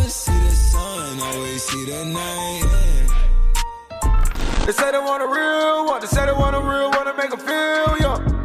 see the sun, always see the night. They say they want a real one, they say they want a real one to make them feel young.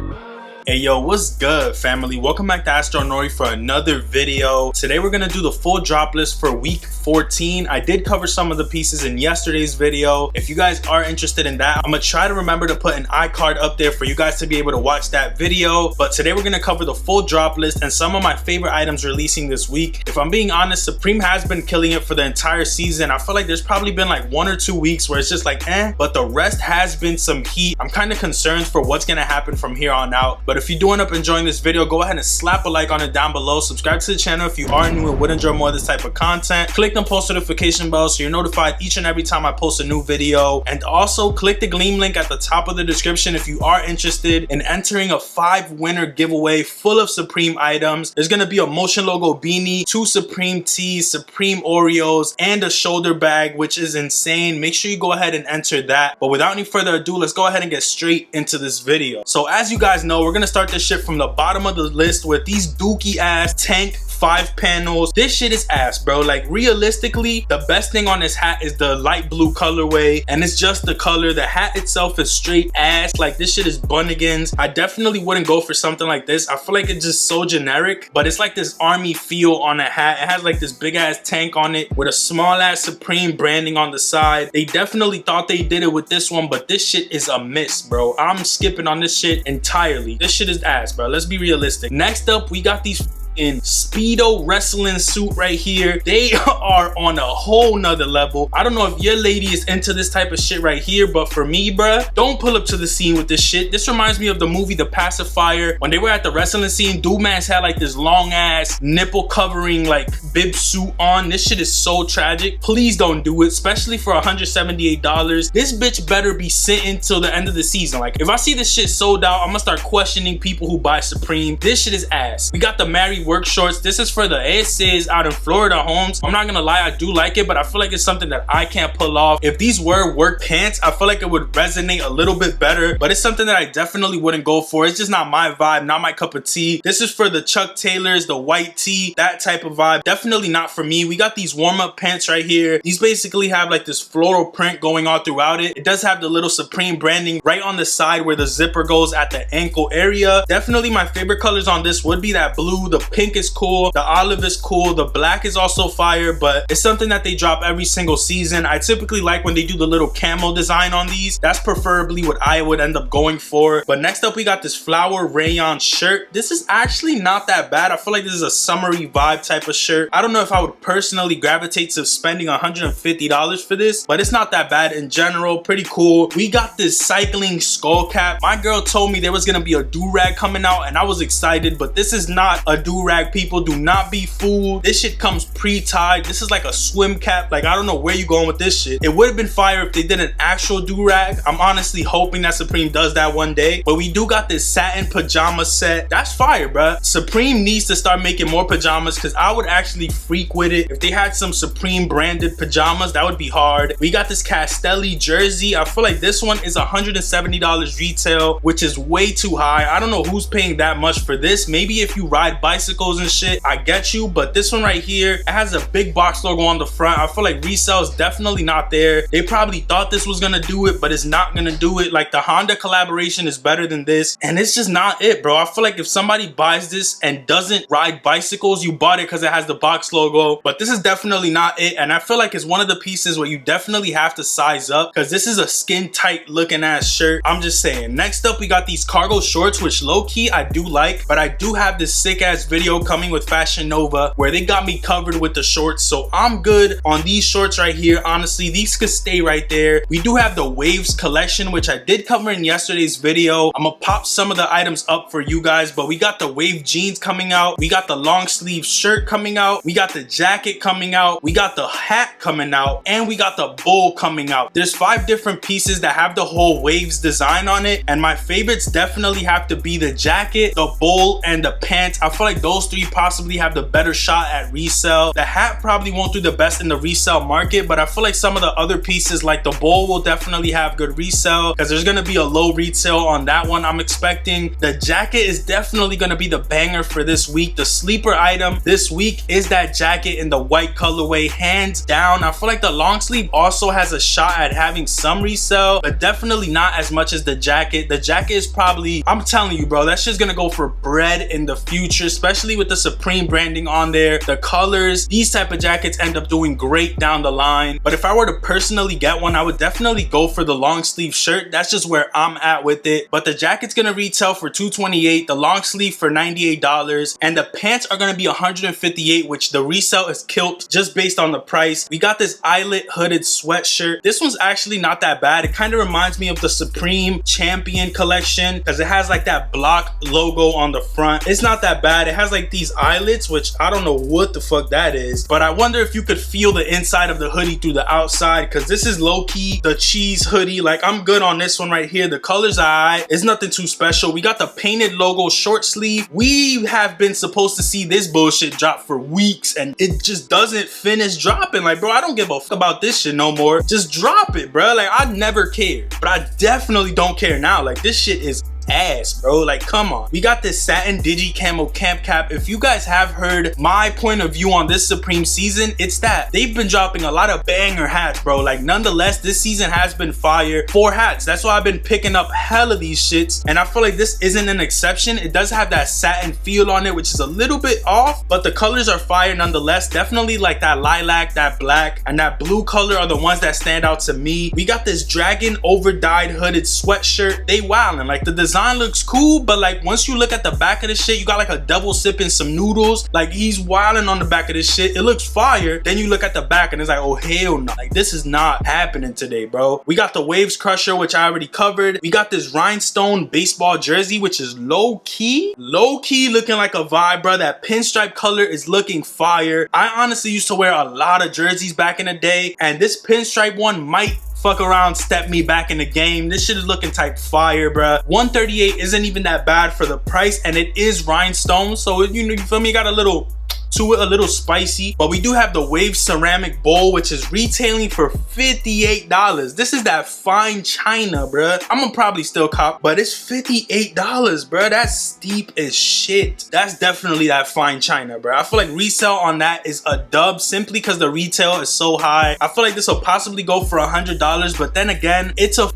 Hey yo, what's good family? Welcome back to Astro Nori for another video. Today we're gonna do the full drop list for week 14. I did cover some of the pieces in yesterday's video. If you guys are interested in that, I'm gonna try to remember to put an iCard up there for you guys to be able to watch that video. But today we're gonna cover the full drop list and some of my favorite items releasing this week. If I'm being honest, Supreme has been killing it for the entire season. I feel like there's probably been like 1 or 2 weeks where it's just like but the rest has been some heat. I'm kind of concerned for what's gonna happen from here on out. But if you do end up enjoying this video, go ahead and slap a like on it down below. Subscribe to the channel if you are new and would enjoy more of this type of content. Click the post notification bell so you're notified each and every time I post a new video. And also click the Gleam link at the top of the description if you are interested in entering a 5-winner giveaway full of Supreme items. There's gonna be a Motion logo beanie, 2 Supreme tees, Supreme Oreos, and a shoulder bag, which is insane. Make sure you go ahead and enter that. But without any further ado, let's go ahead and get straight into this video. So as you guys know, we're gonna start this shit from the bottom of the list with these dookie ass tank 5 panels. This shit is ass, bro. Like realistically, the best thing on this hat is the light blue colorway, and it's just the color. The hat itself is straight ass. Like this shit is Bunnigans. I definitely wouldn't go for something like this. I feel like it's just so generic, but it's like this army feel on a hat. It has like this big ass tank on it with a small ass Supreme branding on the side. They definitely thought they did it with this one, but this shit is a miss, bro. I'm skipping on this shit entirely. This shit is ass, bro. Let's be realistic. Next up, we got these in Speedo wrestling suit right here. They are on a whole nother level. I don't know if your lady is into this type of shit right here, but for me, bruh, don't pull up to the scene with this shit. This reminds me of the movie The Pacifier. When they were at the wrestling scene, dude man's had like this long ass nipple covering like bib suit on. This shit is so tragic. Please don't do it, especially for $178. This bitch better be sitting till the end of the season. Like if I see this shit sold out, I'm gonna start questioning people who buy Supreme. This shit is ass. We got the Married Work shorts. This is for the SS out in Florida homes. I'm not gonna lie, I do like it, but I feel like it's something that I can't pull off. If these were work pants, I feel like it would resonate a little bit better, but it's something that I definitely wouldn't go for. It's just not my vibe, not my cup of tea. This is for the Chuck Taylors, the white tee, that type of vibe. Definitely not for me. We got these warm-up pants right here. These basically have like this floral print going all throughout it. It does have the little Supreme branding right on the side where the zipper goes at the ankle area. Definitely my favorite colors on this would be that blue. The pink is cool, the olive is cool, the black is also fire, but it's something that they drop every single season. I typically like when they do the little camo design on these. That's preferably what I would end up going for. But next up, we got this flower rayon shirt. This is actually not that bad. I feel like this is a summery vibe type of shirt. I don't know if I would personally gravitate to spending $150 for this, but it's not that bad in general. Pretty cool. We got this cycling skull cap. My girl told me there was gonna be a do-rag coming out, and I was excited, but this is not a do-rag. People, do not be fooled. This shit comes pre-tied. This is like a swim cap. Like I don't know where you going with this shit. It would have been fire if they did an actual do-rag. I'm honestly hoping that Supreme does that one day. But we do got this satin pajama set. That's fire, bruh. Supreme needs to start making more pajamas because I would actually freak with it. If they had some Supreme branded pajamas, that would be hard. We got this Castelli jersey. I feel like this one is $170 retail, which is way too high. I don't know who's paying that much for this. Maybe if you ride bicycles and shit, I get you, but this one right here, it has a big box logo on the front. I feel like resale is definitely not there. They probably thought this was gonna do it, but it's not gonna do it. Like the Honda collaboration is better than this, and it's just not it, bro. I feel like if somebody buys this and doesn't ride bicycles, you bought it because it has the box logo, but this is definitely not it. And I feel like it's one of the pieces where you definitely have to size up because this is a skin tight looking ass shirt. I'm just saying. Next up, we got these cargo shorts, which low-key I do like, but I do have this sick ass video coming with Fashion Nova where they got me covered with the shorts, so I'm good on these shorts right here. Honestly, these could stay right there. We do have the Waves collection, which I did cover in yesterday's video. I'm gonna pop some of the items up for you guys, but we got the Wave jeans coming out, we got the long sleeve shirt coming out, we got the jacket coming out, we got the hat coming out, and we got the bowl coming out. There's 5 different pieces that have the whole Waves design on it, and my favorites definitely have to be the jacket, the bowl, and the pants. I feel like those three possibly have the better shot at resale. The hat probably won't do the best in the resale market, but I feel like some of the other pieces like the bowl will definitely have good resale because there's gonna be a low retail on that one I'm expecting. The jacket is definitely gonna be the banger for this week. The sleeper item this week is that jacket in the white colorway, hands down. I feel like the long sleeve also has a shot at having some resale, but definitely not as much as the jacket. The jacket is probably, I'm telling you bro, that shit's gonna go for bread in the future, especially with the Supreme branding on there. The colors, these type of jackets end up doing great down the line. But if I were to personally get one, I would definitely go for the long sleeve shirt. That's just where I'm at with it. But the jacket's gonna retail for $228, the long sleeve for $98, and the pants are gonna be $158, which the resale is killed just based on the price. We got this eyelet hooded sweatshirt. This one's actually not that bad. It kind of reminds me of the Supreme Champion collection because it has like that block logo on the front. It's not that bad. It has like these eyelets, which I don't know what the fuck that is, but I wonder if you could feel the inside of the hoodie through the outside because this is low-key the cheese hoodie. Like, I'm good on this one right here. The colors it's nothing too special. We got the painted logo short sleeve. We have been supposed to see this bullshit drop for weeks and it just doesn't finish dropping. Like, bro, I don't give a fuck about this shit no more. Just drop it, bro. Like, I never cared, but I definitely don't care now. Like, this shit is ass, bro. Like, come on. We got this satin digi camo camp cap. If you guys have heard my point of view on this Supreme season, it's that they've been dropping a lot of banger hats, bro. Like, nonetheless, this season has been fire for hats. That's why I've been picking up hell of these shits, and I feel like this isn't an exception. It does have that satin feel on it, which is a little bit off, but the colors are fire nonetheless. Definitely like that lilac, that black, and that blue color are the ones that stand out to me. We got this dragon over dyed hooded sweatshirt. They wildin'. Like, the design looks cool, but like once you look at the back of this shit, you got like a double sipping some noodles. Like, he's wilding on the back of this shit. It looks fire. Then you look at the back and it's like, oh hell no. Like, this is not happening today, bro. We got the waves crusher, which I already covered. We got this rhinestone baseball jersey, which is low-key looking like a vibe, bro. That pinstripe color is looking fire. I honestly used to wear a lot of jerseys back in the day, and this pinstripe one might fuck around, step me back in the game. This shit is looking type fire, bruh. $138 isn't even that bad for the price, and it is rhinestone, so you know, you feel me, got a little to it, a little spicy. But we do have the wave ceramic bowl, which is retailing for $58. This is that fine china, bruh. I'm gonna probably still cop, but it's $58, bruh. That's steep as shit. That's definitely that fine china, bruh. I feel like resale on that is a dub simply because the retail is so high. I feel like this will possibly go for $100, but then again, it's a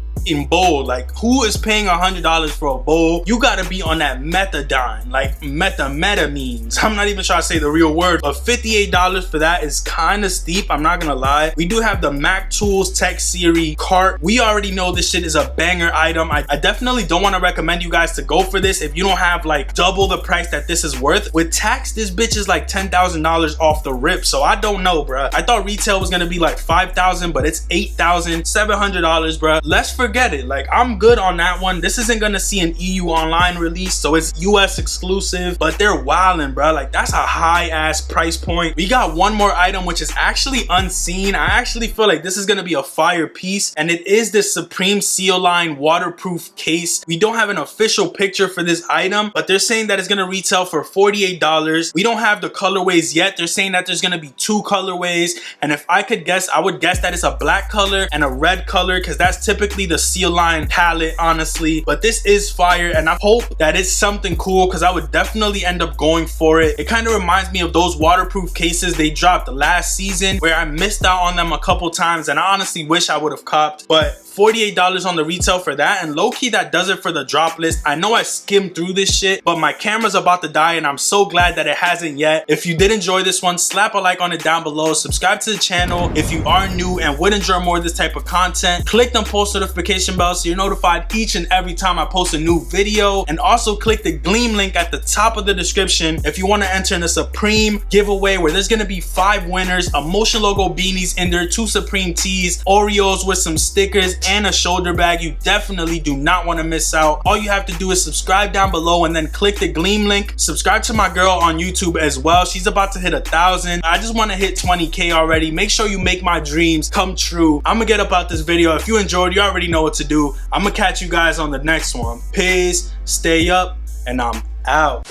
bowl. Like, who is paying $100 for a bowl? You gotta be on that methadone, like metamines. I'm not even trying to say the real word, but $58 for that is kind of steep, I'm not gonna lie. We do have the Mac Tools Tech Series cart. We already know this shit is a banger item. I definitely don't want to recommend you guys to go for this if you don't have like double the price that this is worth. With tax, this bitch is like $10,000 off the rip, so I don't know, bruh. I thought retail was gonna be like $5,000, but it's $8,700, bruh. Let's forget it. Like, I'm good on that one. This isn't gonna see an EU online release, so it's US exclusive, but they're wildin', bro. Like, that's a high ass price point. We got one more item which is actually unseen. I actually feel like this is gonna be a fire piece, and it is this Supreme Seal Line waterproof case. We don't have an official picture for this item, but they're saying that it's gonna retail for $48. We don't have the colorways yet. They're saying that there's gonna be 2 colorways, and if I could guess, I would guess that it's a black color and a red color, because that's typically the Seal Line palette, honestly. But this is fire, and I hope that it's something cool, because I would definitely end up going for it. It kind of reminds me of those waterproof cases they dropped last season, where I missed out on them a couple times, and I honestly wish I would have copped. But $48 on the retail for that, and low-key that does it for the drop list. I know I skimmed through this shit, but my camera's about to die, and I'm so glad that it hasn't yet. If you did enjoy this one, slap a like on it down below. Subscribe to the channel if you are new and would enjoy more of this type of content. Click the post notification bell so you're notified each and every time I post a new video, and also click the Gleam link at the top of the description if you want to enter in a Supreme giveaway, where there's gonna be 5 winners, a Motion logo beanies in there, 2 Supreme tees, Oreos with some stickers, and a shoulder bag. You definitely do not want to miss out. All you have to do is subscribe down below and then click the Gleam link. Subscribe to my girl on YouTube as well. She's about to hit 1,000. I just want to hit 20K already. Make sure you make my dreams come true. I'm gonna get up out this video. If you enjoyed, you already know what to do. I'm gonna catch you guys on the next one. Peace, stay up, and I'm out.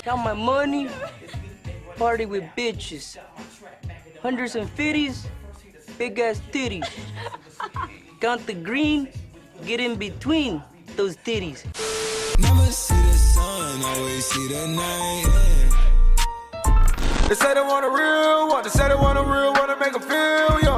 Count my money, party with bitches. Hundreds and fifties, big ass titties. Count the green, get in between those titties. Never see the sun, always see the night. They say they want a real one, they say they want a real one to make them feel young.